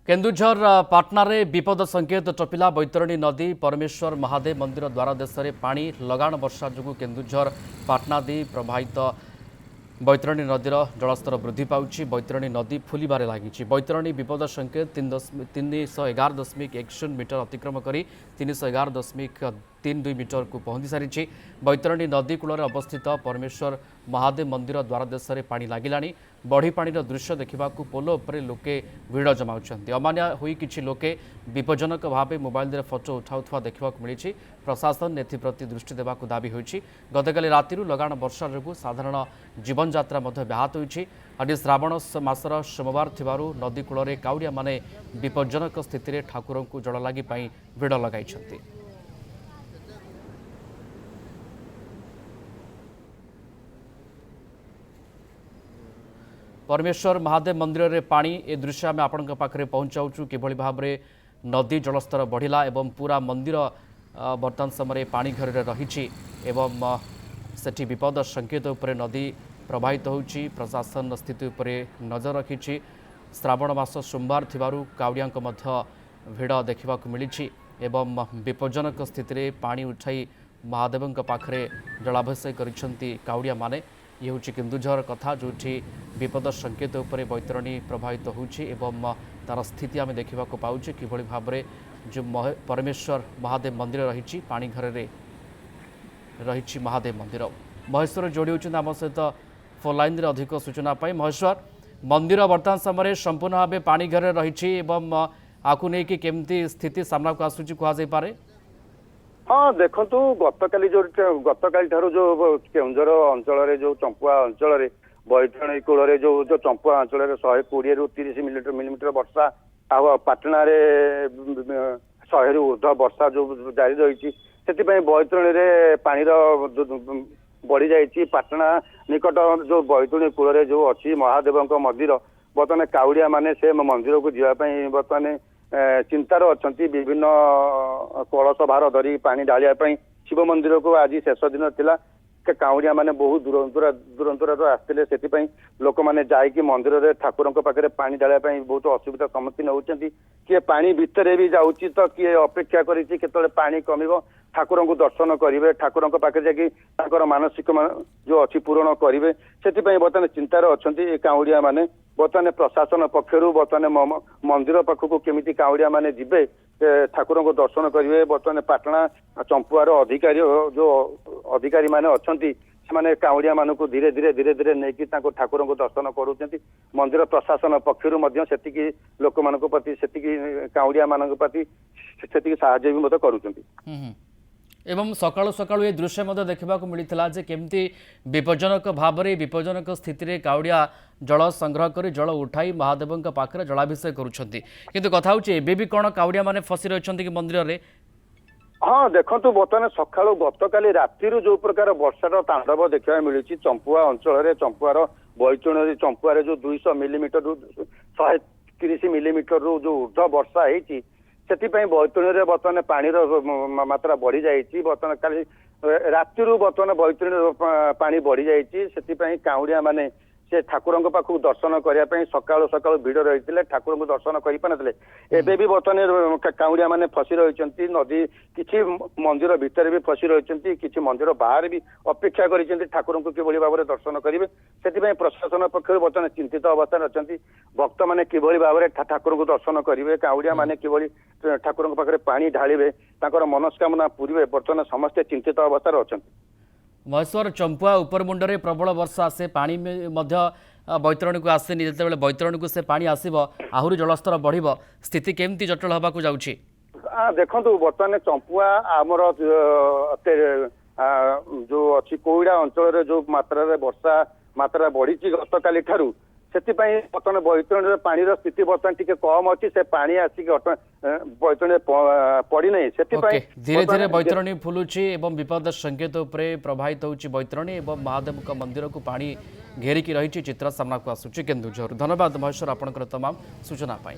केन्दुझर पाटनारे विपद संकेत टपिला बैतरणी नदी परमेश्वर महादेव मंदिर द्वार देश में पानी लगाण वर्षा जो केन्दुझर पाटना दी प्रभावित बैतरणी नदीर जलस्तर वृद्धि पाउछि। बैतरणी नदी फुलिबारे लागिछि। बैतरणी विपद संकेत 311.10 मीटर अतिक्रम कर 311.32 मीटर को पहुंची सारी। बैतरणी नदी कूल अवस्थित परमेश्वर महादेव मंदिर द्वार देश में पानी लगिलानी। बढ़ी पानी दृश्य देखा पोल उपरे लोके भिड़ जमाउछन्ति। अमानिया होई किछि लोके विपज्जनक भाव मोबाइल फोटो उठाउथवा देखा मिली। प्रशासन एप्रति दृष्टि देवाक दाबी होइछि। गतकाली रातिरु लगाण वर्षा जोगु साधारण जीवन यात्रा व्याहत होइछि। आज श्रावण मासर सोमवार थिबारु नदी कूल काउड़िया माने विपज्जनक स्थिति में ठाकुर को जल लगी भिड़ लगाइछन्ति। परमेश्वर महादेव मंदिर में पानी ए दृश्य आम आपण पाखे पहुंचाऊँ किभली भाव में नदी जलस्तर बढ़िला एवं पूरा मंदिर वर्तमान समय पानी घर रही सेठी विपद संकेत उपर नदी प्रवाहित होउछि। प्रशासन स्थिति उपर नजर रखी। श्रावण मास सोमवार थिबारु काउड़िया भिड़ देखा मिली एवं विपज्जनक स्थिति में पानी उठाई महादेव पाखे जलाभिषेक करिसेंति काउड़िया माने। ये हूँ केन्दुझर कथा जो विपद संकेत उपर बैतरणी प्रभावित होउछि एवं तार स्थिति आम देखा पाउछे किभली भाव में जो परमेश्वर महादेव मंदिर रही पानी घर रही महादेव मंदिर। महेश्वर जोड़ी होती आम सहित फोन लाइन अधिक सूचना पाई। महेश्वर मंदिर वर्तमान समय संपूर्ण भाव पानी घर रही आपको नहीं कि केमती स्थिति सामना को आसूची कहुपे। हाँ देखु गतकाली जो केन्दुझर अंचल जो चंपुआ अंचल बैतरणी कूल जो चंपुआ अंचल 120 ରୁ 30 मिलीमीटर वर्षा पाटना 100 ରୁ ऊर्ध्व वर्षा जो जारी रही से बैतरणी पानीर बढ़ी जाइए। पाटना निकट जो बैतरणी कूल जो अच्छी महादेव मंदिर बर्तमान काउड़िया माने से मंदिर को जावाई बर्तमान चिंतार अच्छा विभिन्न कलश भार धरी पानी ढालिया शिव मंदिर को आज शेष दिन थिला। काउड़िया माने बहुत दूर आसते से लोक मैंने जाकि मंदिर में ठाकुर पाखे पानी ढालिया बहुत असुविधा सम्मुखीन होती। किए पानी भितर भी जाऊँगी तो किए अपेक्षा करते पानी कमिब ठाकुर को दर्शन करेंगे ठाकुर पाखे जाकर मानसिक जो अच्छी पूरण करेंगे से बर्तमान चिंतार अच्छा काउड़िया माने। बर्तमान प्रशासन पक्षर बर्तमान मंदिर पाखक केमी काउड़िया माने जीवे ठाकुर को दर्शन करेंगे। बर्तमान पाटना चंपुआर अधिकारी जो अधिकारी माने अच्छा से काउड़िया मान को धीरे धीरे नहीं ठाकुर को दर्शन करुँच। मंदिर प्रशासन पक्षर लोक मान प्रति काउड़िया मान प्रति साहाय्य भी करुँच। एवं सकाळु सकाळु ये दृश्य देखा मिलता जे केमती विपज्जनक भाव में विपज्जनक स्थिति में काउड़िया जल संग्रह कर जल उठाई महादेव पाखे जलाभिषेक करुँच। किंतु कथा भी कौन काउड़िया माने फसी रही कि मंदिर में। हाँ देखु बर्तमान सका गतकाली राति जो प्रकार वर्षार तांडव देखा मिली चंपुआ अंचल चंपुआर बैतरणी चंपुआर जो 200 मिलीमीटर 130 मिलीमीटर जो ऊर्ध्व वर्षा होती से बैतरणी बर्तमान पानी मात्रा बढ़ी जाइए। बर्तमान काली राति बर्तमान बैतरणी पानी बढ़ी जाइए से काउड़िया माने से ठाकुर पाखक दर्शन करने सकाळु सकाळु भिड़ रही ठाकुर को दर्शन कर एबे भी बर्तमान काउड़िया माने फसी रही नदी किसी मंदिर भितर भी फसी रही किसी मंदिर बाहर भी अपेक्षा कर ठाकुर को किभली भाव में दर्शन करेंगे से प्रशासन पक्ष बर्तमान चिंतित अवस्था अच्छा भक्त मैंने किभली भाव में ठाकुर को दर्शन करेंगे काउड़िया माने किभली ठाकुर पाखे पानी ढालिबे मनस्कामना पूरे बर्तमान समस्ते चिंतित अवस्था अच्छा। महेश्वर चंपुआ उपर मुंडे प्रबल वर्षा आसे पानी बैतरणी को आसेनी जिते बैतरणी को से पानी आसब आहरी जलस्तर बढ़ स्थिति केमती जटिल होगा जाऊँगी। देखु बर्तमान चंपुआ आमर जो अच्छी कोईड़ा अंचल जो मात्रा वर्षा मात्रा बढ़ी गतकाली ठारू से बर्तमान बैतरणी पानी स्थिति बर्तमान टी कम अच्छी से पानी आसिक बैतरणी पड़ी नहीं से धीरे धीरे बैतरणी फुलुची एवं विपद संकेत उपरे प्रभावित होउची बैतरणी एवं महादेव का मंदिर को पानी घेरिकी रही चित्र सामना को आसुची केन्दुझर। धन्यवाद महेश्वर आपनकर तमाम सूचना पाई।